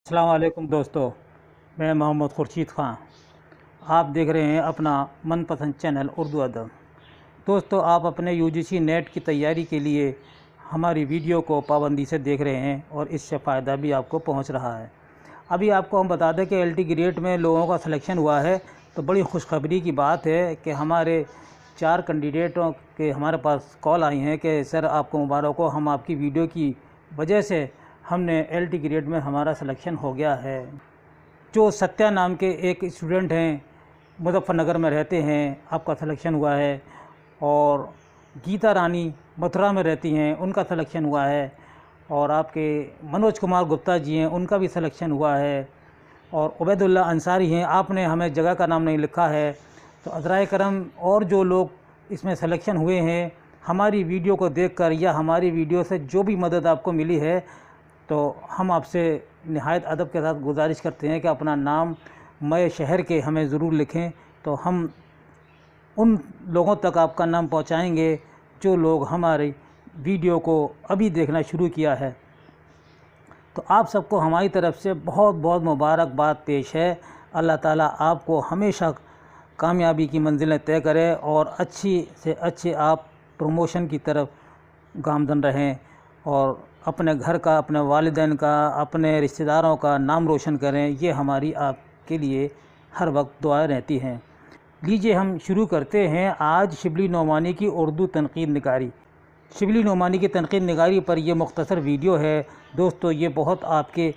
السلام علیکم دوستو، میں محمد خورشید خان۔ آپ دیکھ رہے ہیں اپنا من پسند چینل اردو ادب۔ دوستو، آپ اپنے UGC نیٹ کی تیاری کے لیے ہماری ویڈیو کو پابندی سے دیکھ رہے ہیں اور اس سے فائدہ بھی آپ کو پہنچ رہا ہے۔ ابھی آپ کو ہم بتا دیں کہ LT گریڈ میں لوگوں کا سلیکشن ہوا ہے، تو بڑی خوشخبری کی بات ہے کہ ہمارے 4 کینڈیڈیٹوں کے ہمارے پاس کال آئی ہیں کہ سر آپ کو مبارک ہو، ہم آپ کی ویڈیو کی وجہ سے ہم نے LT گریڈ میں ہمارا سلیکشن ہو گیا ہے۔ جو ستیہ نام کے ایک اسٹوڈنٹ ہیں، مظفر نگر میں رہتے ہیں، آپ کا سلیکشن ہوا ہے، اور گیتا رانی متھرا میں رہتی ہیں، ان کا سلیکشن ہوا ہے، اور آپ کے منوج کمار گپتا جی ہیں، ان کا بھی سلیکشن ہوا ہے، اور عبید اللہ انصاری ہیں، آپ نے ہمیں جگہ کا نام نہیں لکھا ہے۔ تو عذرائے کرم اور جو لوگ اس میں سلیکشن ہوئے ہیں، ہماری ویڈیو کو دیکھ کر یا ہماری ویڈیو سے جو بھی مدد آپ کو ملی ہے، تو ہم آپ سے نہایت ادب کے ساتھ گزارش کرتے ہیں کہ اپنا نام مئے شہر کے ہمیں ضرور لکھیں، تو ہم ان لوگوں تک آپ کا نام پہنچائیں گے جو لوگ ہماری ویڈیو کو ابھی دیکھنا شروع کیا ہے۔ تو آپ سب کو ہماری طرف سے بہت بہت مبارکباد پیش ہے۔ اللہ تعالیٰ آپ کو ہمیشہ کامیابی کی منزلیں طے کرے اور اچھی سے اچھے آپ پروموشن کی طرف گامزن رہیں، اور اپنے گھر کا، اپنے والدین کا، اپنے رشتہ داروں کا نام روشن کریں۔ یہ ہماری آپ کے لیے ہر وقت دعائیں رہتی ہیں۔ لیجئے ہم شروع کرتے ہیں آج شبلی نعمانی کی اردو تنقید نگاری۔ شبلی نعمانی کی تنقید نگاری پر یہ مختصر ویڈیو ہے۔ دوستو، یہ بہت آپ کے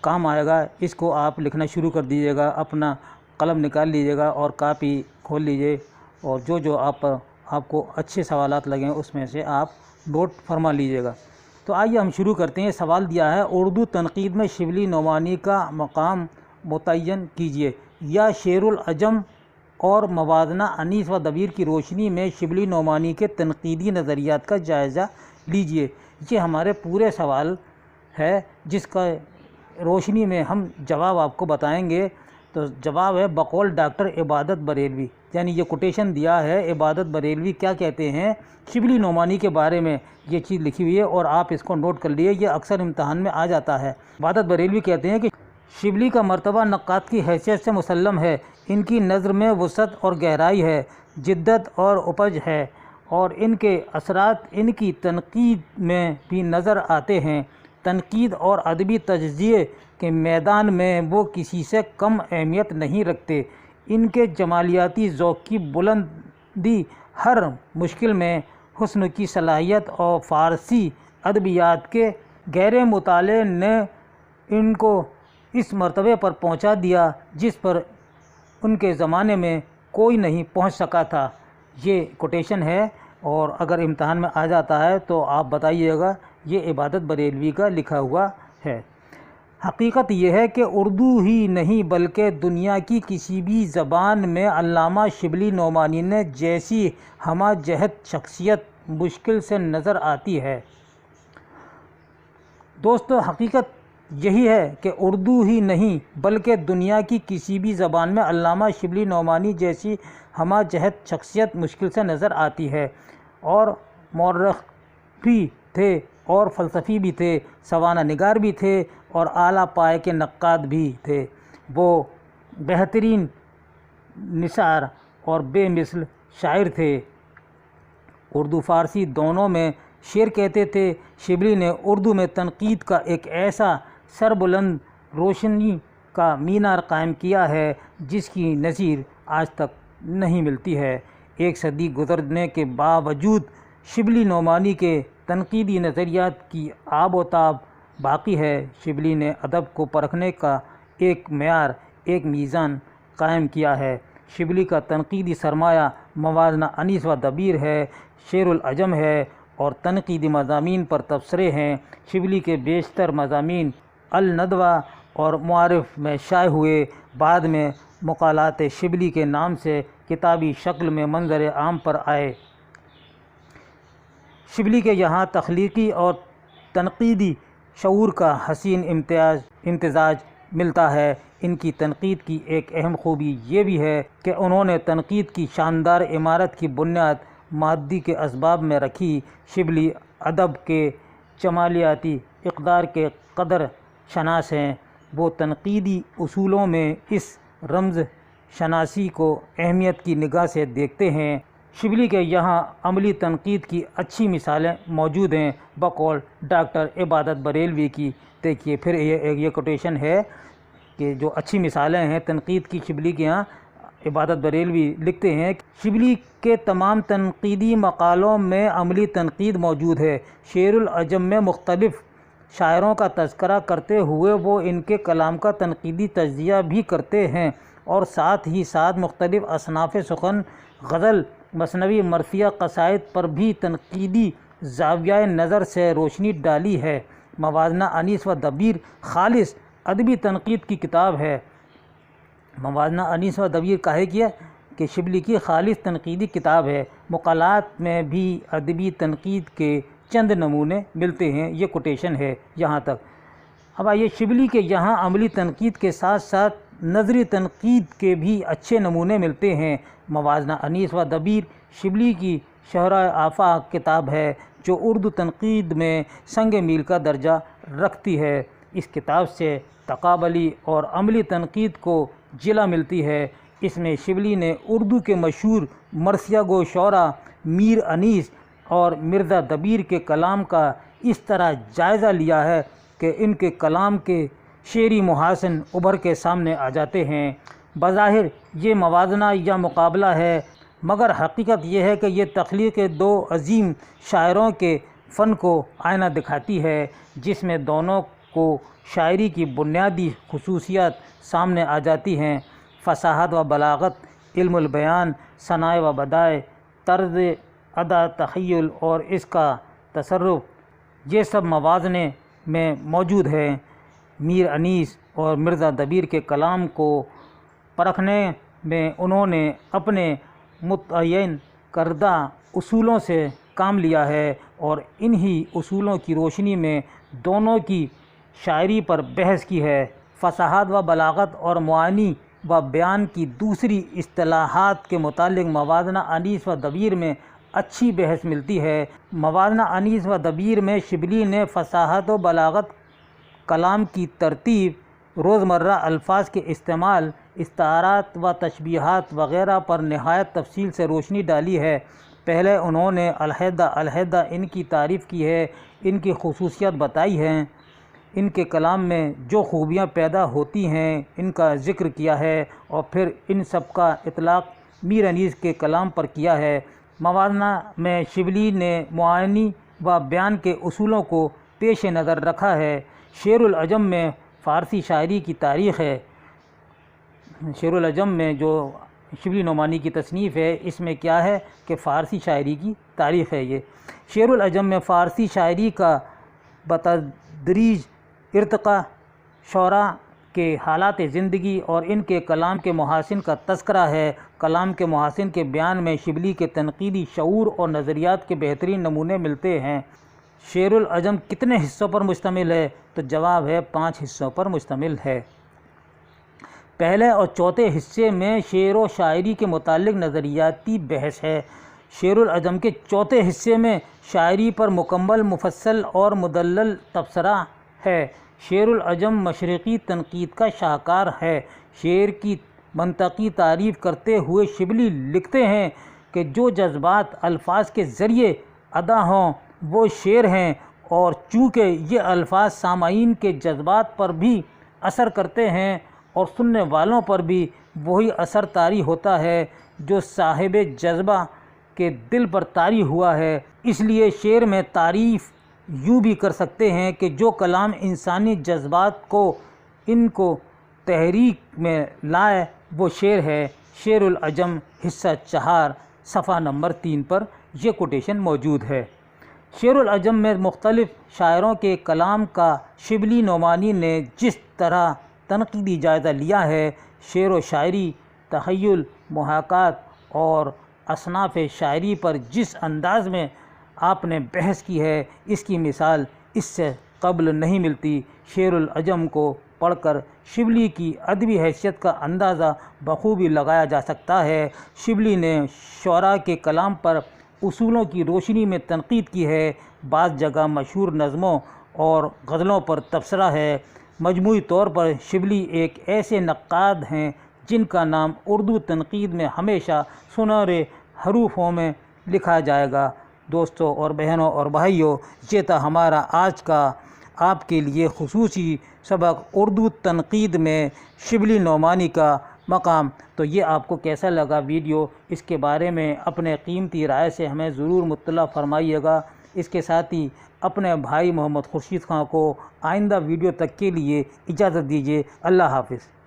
کام آئے گا، اس کو آپ لکھنا شروع کر دیجیے گا، اپنا قلم نکال لیجیے گا اور کاپی کھول لیجیے، اور جو آپ کو اچھے سوالات لگیں اس میں سے آپ نوٹ فرما لیجیے گا۔ تو آئیے ہم شروع کرتے ہیں۔ سوال دیا ہے، اردو تنقید میں شبلی نعمانی کا مقام متعین کیجیے، یا شعر العجم اور موازنہ انیس و دبیر کی روشنی میں شبلی نعمانی کے تنقیدی نظریات کا جائزہ لیجیے۔ یہ ہمارے پورے سوال ہے، جس کا روشنی میں ہم جواب آپ کو بتائیں گے۔ تو جواب ہے، بقول ڈاکٹر عبادت بریلوی، یعنی یہ کوٹیشن دیا ہے، عبادت بریلوی کیا کہتے ہیں شبلی نعمانی کے بارے میں، یہ چیز لکھی ہوئی ہے، اور آپ اس کو نوٹ کر لیے، یہ اکثر امتحان میں آ جاتا ہے۔ عبادت بریلوی کہتے ہیں کہ شبلی کا مرتبہ نقاد کی حیثیت سے مسلم ہے، ان کی نظر میں وسعت اور گہرائی ہے، جدت اور اپج ہے، اور ان کے اثرات ان کی تنقید میں بھی نظر آتے ہیں۔ تنقید اور ادبی تجزیے کے میدان میں وہ کسی سے کم اہمیت نہیں رکھتے۔ ان کے جمالیاتی ذوق کی بلندی، ہر مشکل میں حسن کی صلاحیت، اور فارسی ادبیات کے گہرے مطالعے نے ان کو اس مرتبے پر پہنچا دیا جس پر ان کے زمانے میں کوئی نہیں پہنچ سکا تھا۔ یہ کوٹیشن ہے، اور اگر امتحان میں آ جاتا ہے تو آپ بتائیے گا یہ عبادت بریلوی کا لکھا ہوا ہے۔ حقیقت یہ ہے کہ اردو ہی نہیں بلکہ دنیا کی کسی بھی زبان میں علامہ شبلی نعمانی نے جیسی ہمہ جہت شخصیت مشکل سے نظر آتی ہے۔ دوستو، حقیقت یہی ہے کہ اردو ہی نہیں بلکہ دنیا کی کسی بھی زبان میں علامہ شبلی نعمانی جیسی ہمہ جہت شخصیت مشکل سے نظر آتی ہے۔ اور مورخ بھی تھے، اور فلسفی بھی تھے، سوانح نگار بھی تھے، اور اعلیٰ پائے کے نقاد بھی تھے۔ وہ بہترین نثار اور بے مثل شاعر تھے۔ اردو فارسی دونوں میں شعر کہتے تھے۔ شبلی نے اردو میں تنقید کا ایک ایسا سربلند روشنی کا مینار قائم کیا ہے جس کی نظیر آج تک نہیں ملتی ہے۔ ایک صدی گزرنے کے باوجود شبلی نعمانی کے تنقیدی نظریات کی آب و تاب باقی ہے۔ شبلی نے ادب کو پرکھنے کا ایک معیار، ایک میزان قائم کیا ہے۔ شبلی کا تنقیدی سرمایہ موازنہ انیس و دبیر ہے، شعر العجم ہے، اور تنقیدی مضامین پر تبصرے ہیں۔ شبلی کے بیشتر مضامین الندوہ اور معارف میں شائع ہوئے، بعد میں مقالات شبلی کے نام سے کتابی شکل میں منظر عام پر آئے۔ شبلی کے یہاں تخلیقی اور تنقیدی شعور کا حسین امتزاج ملتا ہے۔ ان کی تنقید کی ایک اہم خوبی یہ بھی ہے کہ انہوں نے تنقید کی شاندار عمارت کی بنیاد مادی کے اسباب میں رکھی۔ شبلی ادب کے جمالیاتی اقدار کے قدر شناس ہیں۔ وہ تنقیدی اصولوں میں اس رمز شناسی کو اہمیت کی نگاہ سے دیکھتے ہیں۔ شبلی کے یہاں عملی تنقید کی اچھی مثالیں موجود ہیں بقول ڈاکٹر عبادت بریلوی کی۔ دیکھیے پھر یہ کوٹیشن ہے کہ جو اچھی مثالیں ہیں تنقید کی شبلی کے یہاں عبادت بریلوی لکھتے ہیں، شبلی کے تمام تنقیدی مقالوں میں عملی تنقید موجود ہے۔ شعر العجم میں مختلف شاعروں کا تذکرہ کرتے ہوئے وہ ان کے کلام کا تنقیدی تجزیہ بھی کرتے ہیں اور ساتھ ہی ساتھ مختلف اصناف سخن، غزل، مثنوی، مرثیہ، قصائد پر بھی تنقیدی زاویہ نظر سے روشنی ڈالی ہے۔ موازنہ انیس و دبیر خالص ادبی تنقید کی کتاب ہے۔ موازنہ انیس و دبیر کہے کیا کہ شبلی کی خالص تنقیدی کتاب ہے۔ مقالات میں بھی ادبی تنقید کے چند نمونے ملتے ہیں۔ یہ کوٹیشن ہے یہاں تک۔ اب آئیے شبلی کے یہاں عملی تنقید کے ساتھ ساتھ نظری تنقید کے بھی اچھے نمونے ملتے ہیں۔ موازنہ انیس و دبیر شبلی کی شہرۂ آفاق کتاب ہے جو اردو تنقید میں سنگ میل کا درجہ رکھتی ہے۔ اس کتاب سے تقابلی اور عملی تنقید کو جلا ملتی ہے۔ اس میں شبلی نے اردو کے مشہور مرثیہ گو شعراء میر انیس اور مرزا دبیر کے کلام کا اس طرح جائزہ لیا ہے کہ ان کے کلام کے شعری محاسن ابھر کے سامنے آ جاتے ہیں۔ بظاہر یہ موازنہ یا مقابلہ ہے، مگر حقیقت یہ ہے کہ یہ تخلیق دو عظیم شاعروں کے فن کو آئینہ دکھاتی ہے، جس میں دونوں کو شاعری کی بنیادی خصوصیات سامنے آ جاتی ہیں: فصاحت و بلاغت، علم البیان، صنائع و بدائع، طرز ادا، تخیل اور اس کا تصرف۔ یہ سب موازنے میں موجود ہے۔ میر انیس اور مرزا دبیر کے کلام کو پرکھنے میں انہوں نے اپنے متعین کردہ اصولوں سے کام لیا ہے اور انہی اصولوں کی روشنی میں دونوں کی شاعری پر بحث کی ہے۔ فصاحت و بلاغت اور معانی و بیان کی دوسری اصطلاحات کے متعلق موازنہ انیس و دبیر میں اچھی بحث ملتی ہے۔ موازنہ انیس و دبیر میں شبلی نے فصاحت و بلاغت، کلام کی ترتیب، روزمرہ الفاظ کے استعمال، استعارات و تشبیہات وغیرہ پر نہایت تفصیل سے روشنی ڈالی ہے۔ پہلے انہوں نے علیحدہ علیحدہ ان کی تعریف کی ہے، ان کی خصوصیات بتائی ہیں، ان کے کلام میں جو خوبیاں پیدا ہوتی ہیں ان کا ذکر کیا ہے اور پھر ان سب کا اطلاق میر انیس کے کلام پر کیا ہے۔ موازنہ میں شبلی نے معانی و بیان کے اصولوں کو پیش نظر رکھا ہے۔ شعر العجم میں فارسی شاعری کی تاریخ ہے۔ شعر العجم میں جو شبلی نعمانی کی تصنیف ہے اس میں کیا ہے کہ فارسی شاعری کی تاریخ ہے۔ یہ شعر العجم میں فارسی شاعری کا بتدریج ارتقاء، شعراء کے حالات زندگی اور ان کے کلام کے محاسن کا تذکرہ ہے۔ کلام کے محاسن کے بیان میں شبلی کے تنقیدی شعور اور نظریات کے بہترین نمونے ملتے ہیں۔ شعر العجم کتنے حصوں پر مشتمل ہے؟ تو جواب ہے 5 حصوں پر مشتمل ہے۔ پہلے اور چوتھے حصے میں شعر و شاعری کے متعلق نظریاتی بحث ہے۔ شعر العجم کے چوتھے حصے میں شاعری پر مکمل، مفصل اور مدلل تبصرہ ہے۔ شعر العجم مشرقی تنقید کا شاہکار ہے۔ شعر کی منطقی تعریف کرتے ہوئے شبلی لکھتے ہیں کہ جو جذبات الفاظ کے ذریعے ادا ہوں وہ شعر ہیں، اور چونکہ یہ الفاظ سامعین کے جذبات پر بھی اثر کرتے ہیں اور سننے والوں پر بھی وہی اثر طاری ہوتا ہے جو صاحب جذبہ کے دل پر طاری ہوا ہے، اس لیے شعر میں تعریف یوں بھی کر سکتے ہیں کہ جو کلام انسانی جذبات کو ان کو تحریک میں لائے وہ شعر ہے۔ شعر العجم حصہ 4 صفحہ نمبر 3 پر یہ کوٹیشن موجود ہے۔ شعر العجم میں مختلف شاعروں کے کلام کا شبلی نعمانی نے جس طرح تنقیدی جائزہ لیا ہے، شعر و شاعری، تخیل، محاکات اور اصناف شاعری پر جس انداز میں آپ نے بحث کی ہے، اس کی مثال اس سے قبل نہیں ملتی۔ شعر العجم کو پڑھ کر شبلی کی ادبی حیثیت کا اندازہ بخوبی لگایا جا سکتا ہے۔ شبلی نے شعراء کے کلام پر اصولوں کی روشنی میں تنقید کی ہے۔ بعض جگہ مشہور نظموں اور غزلوں پر تبصرہ ہے۔ مجموعی طور پر شبلی ایک ایسے نقاد ہیں جن کا نام اردو تنقید میں ہمیشہ سنہرے حروفوں میں لکھا جائے گا۔ دوستوں اور بہنوں اور بھائیوں، یہ تھا ہمارا آج کا آپ کے لیے خصوصی سبق اردو تنقید میں شبلی نعمانی کا مقام۔ تو یہ آپ کو کیسا لگا ویڈیو، اس کے بارے میں اپنے قیمتی رائے سے ہمیں ضرور مطلع فرمائیے گا۔ اس کے ساتھ ہی اپنے بھائی محمد خورشید خان کو آئندہ ویڈیو تک کے لیے اجازت دیجیے۔ اللہ حافظ۔